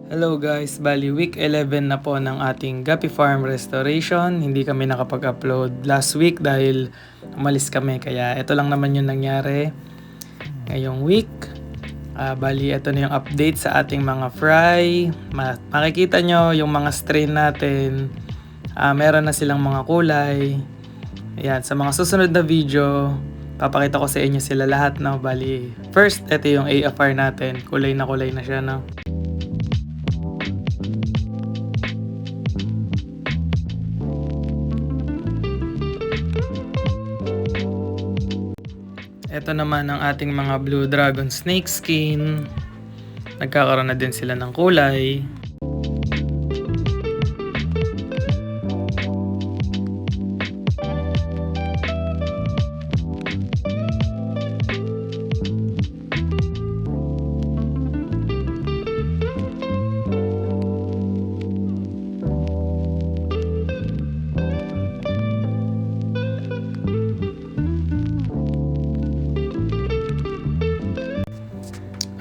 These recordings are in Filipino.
Hello guys, bali week 11 na po ng ating Guppy Farm Restoration. Hindi kami nakapag-upload last week dahil umalis kami, kaya ito lang naman yung nangyari ngayong week. Bali ito na yung update sa ating mga fry. Makikita nyo yung mga strain natin. Meron na silang mga kulay. Ayan, sa mga susunod na video, papakita ko sa inyo sila lahat, no? Bali, first, ito yung AFR natin. Kulay na siya, no? Ito naman ang ating mga Blue Dragon Snake Skin. Nagkakaroon na din sila ng kulay.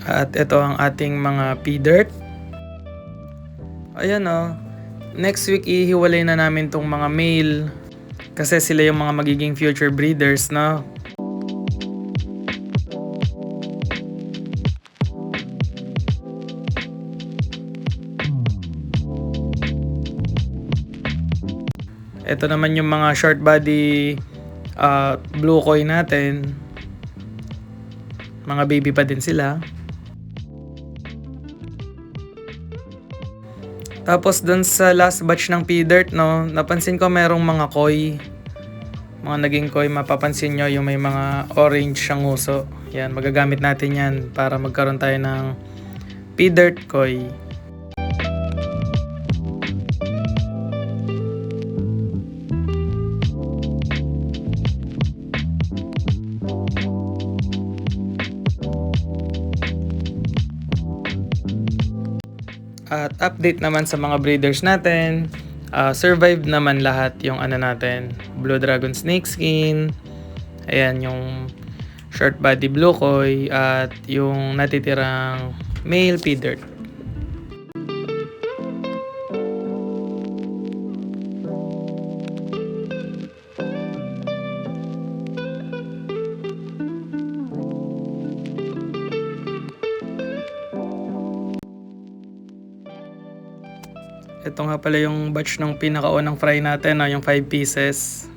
At ito ang ating mga P-Dirt. Ayan o. Next week ihiwalay na namin tong mga male. Kasi sila yung mga magiging future breeders, no? Ito naman yung mga short body blue koi natin. Mga baby pa din sila. Tapos dun sa last batch ng P-Dirt, no, napansin ko merong mga koi. Mga naging koi, mapapansin nyo yung may mga orange siyang nguso. Yan, magagamit natin yan para magkaroon tayo ng P-Dirt koi. At update naman sa mga breeders natin. Survived naman lahat yung natin. Blue Dragon Snake Skin. Ayan yung short body blue koi. At yung natitirang male P-Dirt. Ito nga pala yung batch ng pinakaunang fry natin, no? Yung 5 pieces.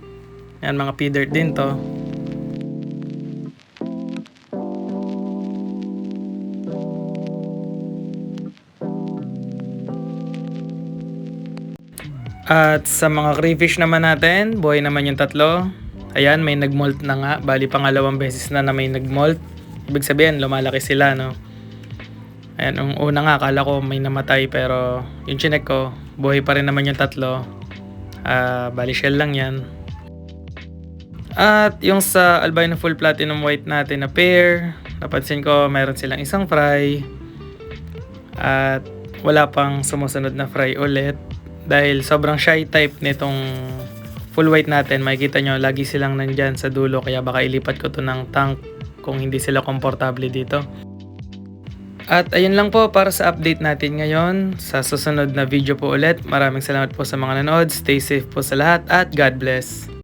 Yan, mga P-Dirt din to. At sa mga crayfish naman natin, buhay naman yung tatlo. Ayan, may nag-molt na nga. Bali, pangalawang beses na may nag-molt. Ibig sabihin, lumalaki sila, no? Ayan, yung una nga, akala ko may namatay, pero yung chinek ko, buhay pa rin naman yung tatlo. Bali shell lang yan. At yung sa albino full platinum white natin na pair, napansin ko mayroon silang isang fry. At wala pang sumusunod na fry ulit. Dahil sobrang shy type nitong full white natin, makikita nyo lagi silang nandyan sa dulo. Kaya baka ilipat ko to ng tank kung hindi sila komportable dito. At ayun lang po para sa update natin ngayon. Sa susunod na video po ulit. Maraming salamat po sa mga nanood. Stay safe po sa lahat at God bless.